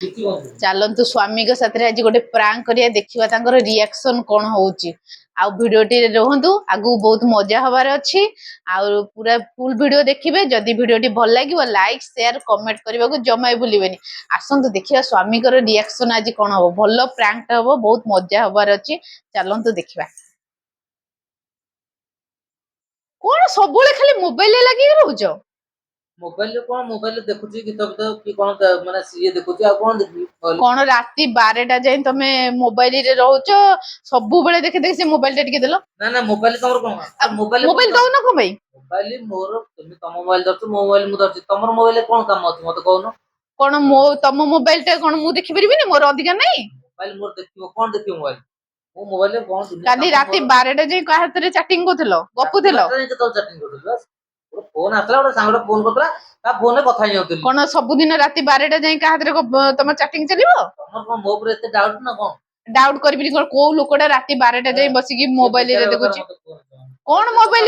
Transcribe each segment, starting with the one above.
चलतु स्वामी साथ आज गोटे प्रांक करिया देखिबा तांकर रिएक्शन कौन होउची आ वीडियोटी रहंतु आगु बहुत मजा हबार अछि आ पूरा फुल वीडियो देखिबे जदी वीडियोटी भल लागिवो लाइक शेयर कमेंट करबा को जमाई भूलिबेनी आसंतु देखिबा स्वामी कर रिएक्शन आज कौन हो भल प्रांक हबो बहुत मजा हबार अछि चलंतु देखिबा कोन सबुले खाली मोबाइल लागि रहउजो मोबाइल देखुची गीत कि कोन माने सीए देखुची आ कोन देखि कोन राती 12टा जाय तमे मोबाइल रे रहउचो सबु बेले देखे देखे से मोबाइल टे टिके देलो ना मोबाइल तमर कोन मोबाइल दउ न को भाई मोबाइल मोर तुम तम मोबाइल दरछ मोबाइल मु दरछ तमर मोबाइल कोन काम अछि मते कहनो कोन मो तम मोबाइल टे कोन मु देखि परिबिनी मोर अधिकार नै मोबाइल मोर देखिबो कोन देखिबो मोबाइल मो मोबाइल कोन दुनिया काली राती 12टा जाय का हाथ रे चैटिंग करथलो गपुथलो चैटिंग करथलो फोन आसला ओटा सांगडा फोन करतला ता फोन रे कथा हेउतली कोन सब दिन राती 12टा जाय का हाथ रे तम चैटिंग चलिबो तमर कोन मो पर एते डाउट ना कोन डाउट करबिनी कोन को लोकटा राती 12टा जाय बसी की मोबाइल रे देखुची कोन मोबाइल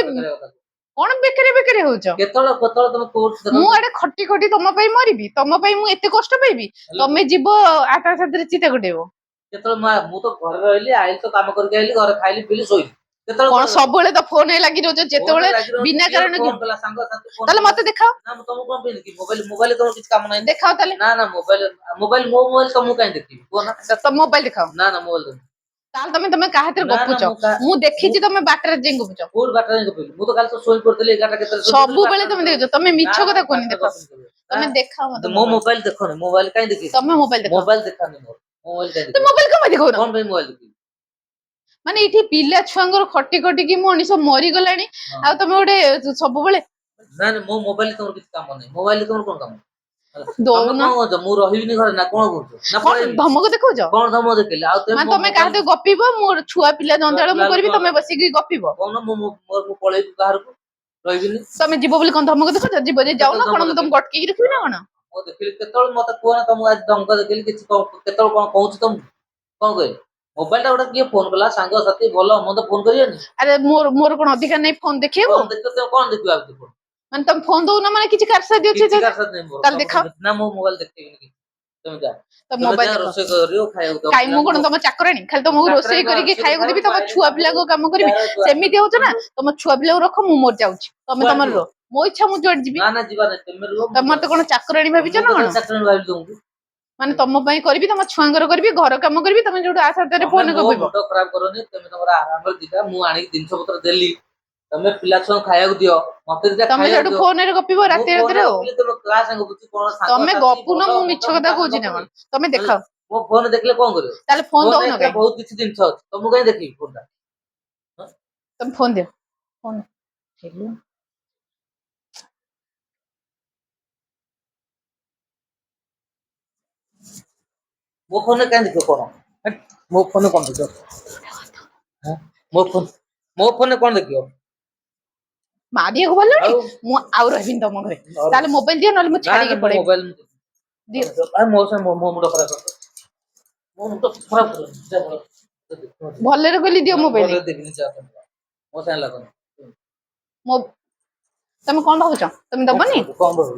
कोन बेकरे बेकरे होउचो केतळ तुम कोर्स मु आडे खट्टी खट्टी तम पई मरिबी तम पई मु एते कष्ट पाइबी तमे जीवो आटा साथरे चिता गटेबो केतळ मु तो घर रहली आइल तो काम करके आइली घर खाइली पिली सोई केतळ कोन सबले तो फोन लागि रहउचो जेतेबेले बिना कारण फोन कला संग साथी फोन ताले मते देखाओ ना तुम कोन पे कि मोबाइल तुम किछ काम नै देखाओ ताले ना मोबाइल तुम काई देखि कोन तो मोबाइल देखाओ ना मोबाइल ताल तमे का हाथ रे गपुचो मु देखिची तमे बाटरे जें गपुचो कोड बाटरे जें गपुचो मु तो काल तो सोई पड़तली 11टा केतरे सबु बेले तमे देखिचो तमे मिछ कथा कोनी देखो तमे देखाओ मते मो मोबाइल देखो मोबाइल काई देखि तमे मोबाइल देखो मोबाइल देखा नै मोबाइल काई तो मोबाइल कम देखो कोन भाई मोबाइल देखि माने इठी पिला छुआंगर खट्टी खट्टी की मनिस मरि गलानी आ तमे ओडे सबु बेले ना मो मोबाइल तोर किछ काम नै मोबाइल तोर कोन काम दोउना मु रहिबिनी घर ना कोन करछ ना कोन धमक देखौजो कोन धमक देखले आ तमे काहते गपिबो मोर छुआ पिला जंजाळ मु करबी तमे बसी की गपिबो कोन मु पळै बाहर को रहिबिनी तमे जीवो बोली कोन धमक देखौजो जीवो जे जाउ ना कोन तुम गटकी रखबी ना कोन मो देखली केतळ मते कोन तुम आज धमक देखली किछ केतळ कोन कहउछ तुम कोन कहि मोबाइल टा ओटा के फोन कला सांग साथी बोलो मते फोन करियनी अरे मोर मोर कोन अधिकार नै फोन देखिबो कोन देखते कोन देखियो आप फोन माने तुम फोन दउ ना माने किछ कारसा दियो छे ताल देखा ना मो मोबाइल देखतेनी तुम जा तो मोबाइल रोसे करियो खायो तो काई मु कोन तम चाकरानी खाली तम रोसे करी के खाइको देबी तम छुआ पिला को काम करबी सेमिति होछ ना तम छुआ पिला को रखो मु मोर जाउची तमे तमर रो मो इच्छा मु जोड जीबी ना जीवा नै तमे रो तमर तो कोन चाकरानी भाबी छ ना कोन चाकरानी भाबी तुमको माने तम पई करबी तम छुआंगर करबी घर काम करबी तमे जोड आशा तरे फोन करबो मुंड खराब करनी तमे तमरा आराम रे दिका मु आनी जिंस पत्र देली तमे पिला छ खाया दियो मते दिया तमे जोड फोन रे गपिबो राती राती रे तमे क्लास संग बुझी कोन सांग तमे गपु न मु मिछ कथा कहूची ना कोन तमे देखाओ मो फोन देखले कोन करियो ताले फोन दउ न के बहुत किछ जिंस अछि तमु काई देखि फोन ता तम फोन दे फोन हेलो मो फोन काई देखियो कोन मो फोन कोन देखियो हां मो फोन कोन देखियो मारिया को बोलनी मु आउ रहबिन तम घरे ताले मोबाइल दियो नले मु छाडी के पड़े मोबाइल दियो आ मो से मो मुंड खराब मो मुंड खराब कर भले रे गली दियो मोबाइल भले देखनी जा मो से लागन मो तमे कोन भाबुछ तमे दबनी कोन भाबु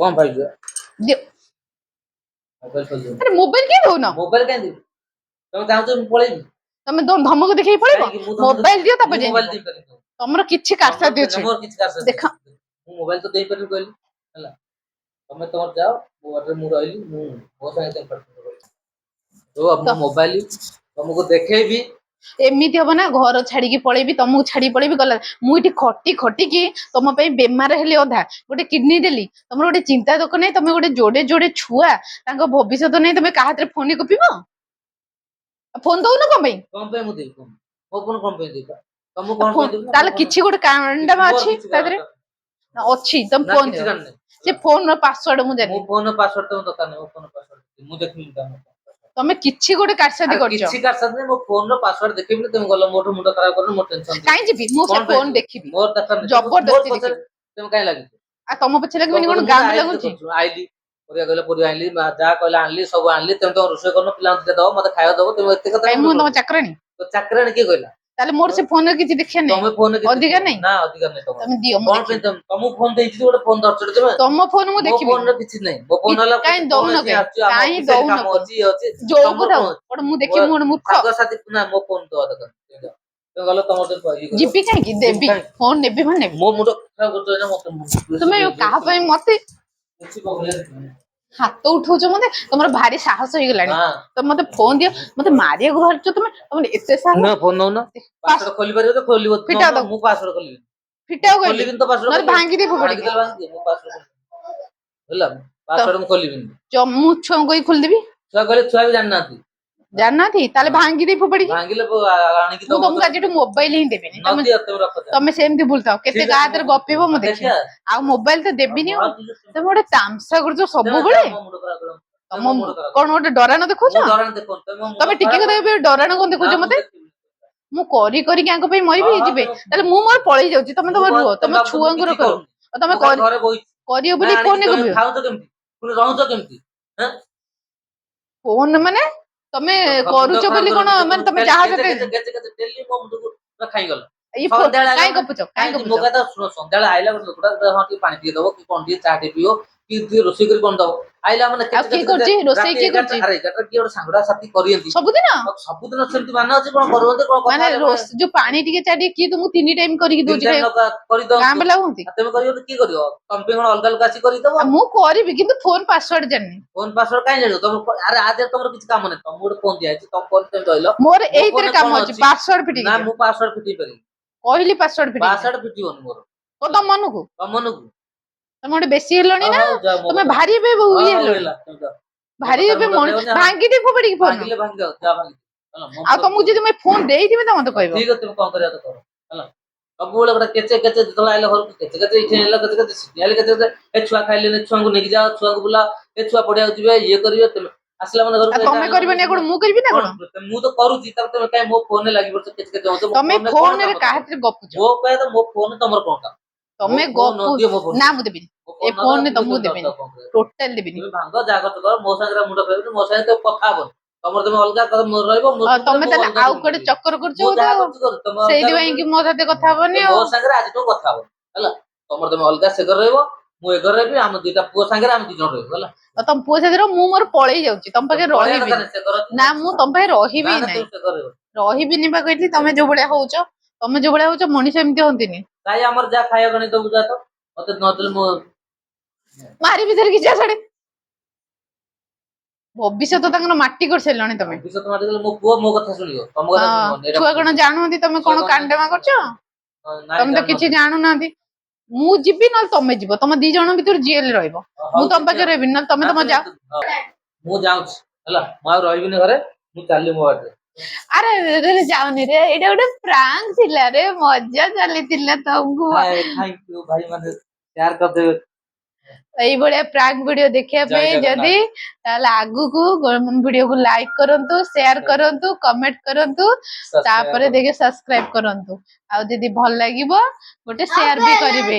कोन भाई दियो मोबाइल पर अरे मोबाइल के दउ ना मोबाइल काई दी तमे चाहू तो पळेई तमे दोन धमक देखै पड़िबो मोबाइल दियो तब जे मोबाइल दी पर तमरो किछि कारसा दियो छै मोर किछ कारसा देखा मु मोबाइल तो देई पर कहली हला तमे तोर जाओ मु वाटर मु रहली मु हो संगे ते तो अब मोबाइल तुमको देखेबी एमिति हबो ना घर छाडी के पळेबी तमु छाडी पळेबी गला मु इठी खट्टी खट्टी की तम पई बेमार हेली अधा गोटे किडनी देली तमरो गोटे चिंता दक नै तमे गोटे जोडे जोडे छुआ तांको भविष्यत नै तमे का हाथ रे फोन गपिबो फोन दउ न कोन पे मु देई मो फोन कोन पे देई तमु कोन पे देई ताले किछि गोटे कांडा मा अछि तादरे अछि तम फोन दे से फोन रो पासवर्ड मु जानि मो फोन रो पासवर्ड तो दका नै मो फोन पासवर्ड मु देखि तमे किछि गोटे कारसादी करछो किछि कारसादी नै मो फोन रो पासवर्ड देखिबि तमे गलो मोर मुंड खराब करन मोर टेंशन काई जिबि मु से फोन देखिबि मोर दका नै जबरदस्ती देखिबि तमे काई लागि आ तम पछे लागबि कोन गांड लागुछि आइली परिया गले परिया आइली जा कहला आनली सब आनली तमे तो रोसे करन पिला दे दो मते खाया दो तमे एते कथा काई मु तम चाकरानी तो चाकरानी के कहला ତାହେଲେ ମୋର ସେ ଫୋନରେ କିଛି ଦେଖିବା ତମେ ନାହିଁ। ଫୋନ ଅଧିକା ନାହିଁ? ନା ଅଧିକା ନାହିଁ ତମର। ତମେ ଦିଅ ମୁଁ କଣ ପାଇଁ ଦେଖିବି। ତମକୁ ଫୋନ ଦେଇଛି ଗୋଟେ ଫୋନ ଧରିଛ ତମେ? ତମ ଫୋନ ମୁଁ ମୋ ଦେଖିବି। ଫୋନରେ କିଛି ନାହିଁ। ମୋ ଫୋନ ହେଲା କାଇଁ କଣ ଦଉନ ଏଠି କାଇଁ? ଆସୁଛି ଆମ କାଇଁ ଅଫିସିଆଲି ଦଉନ କାମ ଫୋନ? ଅଛି ଇଏ ଅଛି। ଯୋଉ ତମର ଥାଉ କଣ? କଣ ମୁଁ ଦେଖିବି, ମୁଁ ମୂର୍ଖ? ସାଙ୍ଗସାଥି ନା ମୋ ଫୋନ ଦବା ଦରକାର। ତମେ ଗଲ ତମର ଇଏ କରିବ। ଯିବି କାହିଁକି? ଦେବି ଫୋନ ନେବି ମାନେ ନେବି। ମୋ ମୁଣ୍ଡ ଖରାପ କରୁଛ ନା ମତେ ତୁମେ କାହା ପାଇଁ ମତେ କିଛି ପ୍ରୋବ୍ଲେମ ହାତ ଉଠଉଛ? ମତେ ତମର ଭାରି ସାହସ ହେଇଗଲାଣି। ହଁ ତମେ ମତେ ଫୋନ ଦିଅ, ମତେ ମାରିବାକୁ ବାହାରୁଛ ତମେ। ତମର ଏତେ ସାହସ? ନା ଫୋନ ନଉନ। ପାସୱାର୍ଡ ଖୋଲି ପାରିବ ତ ଖୋଲିବ। ଫିଟାଅ ତାକୁ। ମୁଁ ପାସୱାର୍ଡ ଖୋଲିବି। ଫିଟାও କହିଲି, ଖୋଲିବିନି ତ ପାସୱାର୍ଡ ନହେଲେ ଖୋଲିବି। ଭାଙ୍ଗି ଦେଇ ଫୋପାଡ଼ିକି। ଭାଙ୍ଗିଦେଲେ ଭାଙ୍ଗିଦିଅ। ମୁଁ ପାସୱାର୍ଡ ହେଲା ପାସୱାର୍ଡ ମୁଁ ଖୋଲିବିନି। ମୁଁ ଛୁଆଙ୍କୁ କହି ଖୋଲିଦେବି। ଛୁଆ କହିଲେ ଛୁଆ ବି ଜାଣିନାହାନ୍ତି। ଜାଣିନାହାନ୍ତି? ତାହେଲେ ହଁ ଭାଙ୍ଗି ଦେଇ ଫୋପାଡ଼ିକି। ଭାଙ୍ଗିଲେ ଆଣିକି ମୁଁ ତମ ତମକୁ ଆଜିଠୁ ମୋବାଇଲ ହିଁ ଦେବିନି। ନଦିଅ ତମେ ରଖ। ତମେ ସେମିତି ବୁଲଥାଅ। କେତେ ଠିକ କାହା ଅଛି ହାତରେ ଗପିବ ମୁଁ ଦେଖିବି। ଦେଖିବା। ଆଉ ମୋବାଇଲ ତ ଦେବିନି। ଆଉ ତମେ ଗୋଟେ ତାମସା କରୁଛ ତମେ ସବୁବେଳେ। ଯାଅ ମୋ ମୁଣ୍ଡ ଖରାପ କର। ତମ ମୋ ମୁଣ୍ଡ ଖରାପ କଣ କର। ଗୋଟେ ଡରାଣ ଦେଖୁଛ? ମୁଁ ଡରାଣ ଦେଖୁନି। ତମେ ମୋ ମୁଣ୍ଡ ତମେ ଟିକେ ଖରାପ କଥା ଏବେ ଡରାଣ କଣ ନା ଦେଖୁଛ ମୁଁ ମତେ? ଦେଖିବିନି। ମୁଁ କରିକି ଆଙ୍କ ପାଇଁ ହଁ ମରିବି ହଁ ଯିବେ। ତମେ ତାହେଲେ ମୁଁ ମୋର ପଳେଇ ଯାଉଛି। ତମେ ମୁଁ ତମର କଣ ରୁହ। ତମେ ତମ ଭାବୁଛ ମୁଁ ଛୁଆଙ୍କର କିଛି କର। କରୁନି। ଆଉ ତମେ ମୁଁ ଖାଲି ଘରେ ବଇଛି। କରିବ ନା ବୋଲି ଫୋନ ଆଣିକି ତମେ ଗପିବ। ଖାଉଛ କେମିତି? ପୁଣି ରହୁଛ କେମିତି? ହଁ ଫୋନ ମାନେ ତମେ ମୁଣ୍ଡ କରୁଛ ଖରାପ ବୋଲି କଣ? କରନି। ମାନେ ତମେ ଯାହା କେଚେ ସହିତ କେଚେ କେଚେ କେଚେ ଡେଲି ମୋ ମୁଣ୍ଡକୁ ପୁରା ଖାଇଗଲ। ଏଇ ସନ୍ଧ୍ୟାବେଳେ ଆଇଲା କାଇଁ ମାନେ ଗପୁଛ? କାଇଁ କାହିଁକି ଗପୁଛ? ମୋ କଥା ଶୁଣ। ସନ୍ଧ୍ୟାବେଳେ ଆଇଲା ଗୋଟେ ଲୋକଟା ହଁ ଟିକେ ପାଣି ଟିକେ ଦବ କି କଣ ଟିକେ ଚା ଟିକେ ପିଇବ କି ଟିକେ ରୋଷେଇ କରି କଣ ଦବ। ଆଇଲା ମାନେ ଆଉ କେଚେ କିଏ କେଚେ କେଚେ କରୁଛି ରୋଷେଇ? ରାତି କିଏ 11ଟା କରୁଛି ସାଢେ 11ଟା କିଏ ଗୋଟେ ସାଙ୍ଗଟା ସାଥି କରିନ୍ତି। ସବୁଦିନ? ଆଉ ସବୁଦିନ ସେମିତି ମାନେ ଅଛି କଣ କରୁଛନ୍ତି କଣ କଥା ମାନେ ହେଲେ ପୁଣି ଯୋଉ ପାଣି ଟିକେ ଚା ଟିକେ କିଏ ତୁମକୁ 3 ଟାଇମ କରିକି ତିନି ଦଉଛି ଟାଇମ ଖାଇବାକୁ? ଗାଁ କରିଦଉଛୁ। ବାଲା ହୁଅନ୍ତି। ଆଉ ତମେ କରିବ ତ କିଏ କରିବ? ତମ ପାଇଁ କଣ ଅଲଗା ଲୋକ ଆସି କରିଦବ? ଆଉ ମୁଁ କରିବି, କିନ୍ତୁ ଫୋନ ପାସୱାର୍ଡ ଜାଣିନି। ଫୋନ ପାସୱାର୍ଡ କାହିଁ ଜାଣିବ? ତମ ଆରେ ଆ ଦେହରେ ତମର କିଛି କାମ ନାହିଁ। ତମକୁ ଗୋଟେ ଫୋନ ଦିଆଯାଇଛି। ତମ ଫୋନ କେମିତି ରହିଲ? ମୋର ମୋ ଏଇଥିରେ ଫୋନରେ କାମ କଣ ଅଛି? ପାସୱାର୍ଡ ଫିଟିକି ନା ଦିଅ। ମୁଁ ପାସୱାର୍ଡ ଫିଟେଇ ପାରିବି। କହିଲି ପାସୱାର୍ଡ ଫିଟିକି ଦିଅ। ପାସୱାର୍ଡ ଫିଟିବନି ମୋର। ଓ ହେଲା ତମ ମନକୁ। ତମ ମନକୁ। ତମେ ଗୋଟେ ବେଶୀ ହେଲଣି ନା? ହଉ ଯାଅ ମୋ ତମେ କଥା ଭାରି ଏବେ ହଁ ଇଏ ହଉ ହେଲଣି। ହେଲା ତମେ ଯାଅ। ମୋ ଭାରି କଥାରେ ଏବେ ମୁଣ୍ଡ ଖେଳେଇବନି। ଭାଙ୍ଗି ଦେଇ ଫୋପାଡ଼ିକି ଫୋନ। ଭାଙ୍ଗିଲେ ଭାଙ୍ଗିଯାଉ ଯାଅ ଭାଙ୍ଗି। ହେଲା ମୋ ଆଉ ମୁଣ୍ଡ ତମକୁ ଯଦି ମୁଁ ଫୋନ ଦେଇଥିବି ତ ମତେ କହିବ। ଠିକ ଅଛି ତମେ କଣ କରିବା କଥା କର। ହେଲା ସବୁବେଳେ ଗୋଟେ କେଚେ କେଚେ ଯେତେବେଳେ ଆଇଲେ ଘରକୁ କେଚେ କେଚେ ଏଇଠି ଆଇଲେ କେଚେ କେଚେ ସେଠି ଆଇଲେ କେଚେ କେଚେ। ଏ ଛୁଆ ଖାଇଲେନି ଛୁଆଙ୍କୁ ନେଇକି ଯାଅ ଛୁଆଙ୍କୁ ବୁଲାଅ। ଏ ଛୁଆ ପଢିବାକୁ ଯିବେ ଇଏ କରିବେ। ତମେ ଆସିଲା ମାନେ ଘରକୁ ଆଉ ଏଇଟା ତମେ ଆଣିଲ କରିବନି ମାନେ ଆଉ କଣ ମୁଁ କରିବି ନା କଣ କଣ? ମୁଁ ତ କରୁଛି ତାପରେ ତମେ କାଇଁ ମୋ ଫୋନରେ ଲାଗି ପଡୁଛ କେଚେ କେଚେ ହଉଛ। ମୋ ତମେ ଫୋନରେ କଣ ଫୋନରେ କାମ କାହା ତମର? ହାତରେ ଗପୁଛ? ମୋ କହିବା କଥା ମୋ ଫୋନ ତମର କଣ କାମ? ମୋ ତମେ ଫୋନ ଦିଅ ମୋ ଫୋନ ନା ଦିଅ। ମୁଁ ଦେବିନି। ମୋ ଏ ଫୋନ ନ ଫୋନରେ ଦେଲେ ତମକୁ ତମେ ଦେବିନି। କଣ କରିବ? ଟୋଟାଲ ଦେବିନି। ତୁମେ ଭାଙ୍ଗ ଯାହା କରୁଛ କର। ମୋ ସାଙ୍ଗରେ ମୁଣ୍ଡ ଖେଳେଇବନି। ମୋ ସାଙ୍ଗରେ ତ କଥା ହବନି। ତମର ତମେ ଅଲଗା ରହିବ ମୋ ରୁମରେ ତମେ ମୁଁ ତାହେଲେ ଅଲଗା ଆଉ ରୁମରେ କୁଆଡେ ରହିବି। ଚକ୍କର କରୁଛ ମୁଁ ବୋଧେ ଯାହା ଆଉ। କରୁଛି କରୁ। ତମେ ଅଲଗା ସେଇଥିପାଇଁ ରୁମରେ କି ମୋ ସାଥେ କଥା ହବନି ମୋ ଆଉ। ସାଙ୍ଗରେ ଆଜିଠୁ କଥା ହବ ହେଲା। ତମର ତମେ ଅଲଗା ସେ ଘରେ ରହିବ। ମୁଁ ଏ ଘରେ ରହିବି। ଆମ ଦିଟା ପୁଅ ସାଙ୍ଗରେ ଆମେ 2 ଜଣ ରହିବୁ ହେଲା। ଆଉ ତମ ପୁଅ ସାଥିରେ ମୁଁ ମୋର ପଳେଇ ଯାଉଛି। ତମ ତମେ ପାଖେ ପଳେଇବା କଥା ରହିବିନି। ନାହିଁ ସେ ଘର ନା ମୁଁ ତମ ପାଖେ ନା ରହିବି ନା ନାହିଁ। ତମେ ସେ ଘରେ ରହିବ। ରହିବିନି ବା କହିଲି। ତମେ ଯୋଉ ଭଳିଆ ହଉଛ। ତମେ ଯୋଉ ଭଳିଆ ହଉଛ ମଣିଷ ଏମିତି ହୁଅନ୍ତିନି। କାଇଁ ଆମର ଯାହା ଖାଇବା ଗଣି ଦବୁ ଯା ତ ମତେ ନଦେଲେ ମୁଁ ମାରି ଭିତରେ କିଛି ଆସଡେ। ଭବିଷ୍ୟତ ତାଙ୍କର ମାଟି କରିସାରିଲଣି ତମେ। ଭବିଷ୍ୟତ ମାଟି କଲେ ମୋ ପୁଅ ମୋ କଥା ଶୁଣିବ ତମ କଥା ହଁ ଶୁଣିବନି ଏଇଟା ଛୁଆ ମୁଁ କଣ କହୁଛି। ଜାଣୁନ୍ତି ତମେ ଛୁଆ କଣ କାଣ୍ଡେମା କରୁଛ? ନାଇଁ ତମେ ତ କିଛି ଜାଣିନଥିବେ। ଜାଣୁନାହାନ୍ତି। ମୁଁ ଯିବି ନହେଲେ ତମେ ଯିବ। ତମ 2 ଜଣ ଭିତରୁ ଯିଏ ହେଲେ ରହିବ। ମୁଁ ହଉ ତମ ଦେଖିବା ପାଖରେ ରହିବିନି। ନହେଲେ ତମେ ନା ତମ ତମେ ଯାଅ। ମୁଁ ଯାଉଛି ହେଲା। ମୁଁ ଆଉ ରହିବିନି ଘରେ। ମୁଁ ଚାଲିଲି ମୋ ବାଟରେ। ଆରେ ଯାଉନି ରେ। ଏଇଟା ଗୋଟେ ପ୍ରାଙ୍କ ଥିଲା ରେ। ମଜା ଚାଲିଥିଲା ତମକୁ। ଥ୍ୟାଙ୍କ ୟୁ ଭାଇ ମାନେ ସେୟାର କରିଦେବେ। ଏଇଭଳିଆ ପ୍ରାଙ୍କ ଭିଡିଓ ଦେଖିବା ଜୟ ପାଇଁ ଯଦି ଜଗନ୍ନାଥ। ତାହେଲେ ଆଗକୁ ଭିଡିଓକୁ ଲାଇକ୍ କରନ୍ତୁ, ସେୟାର କରନ୍ତୁ, କମେଣ୍ଟ କରନ୍ତୁ। ସବସ୍କ୍ରାଇବ ତାପରେ କରନ୍ତୁ। ଦେଖି ସବସ୍କ୍ରାଇବ କରନ୍ତୁ। ଆଉ ଯଦି ଭଲ ଲାଗିବ ଗୋଟେ ସେୟାର ବି କରିବେ।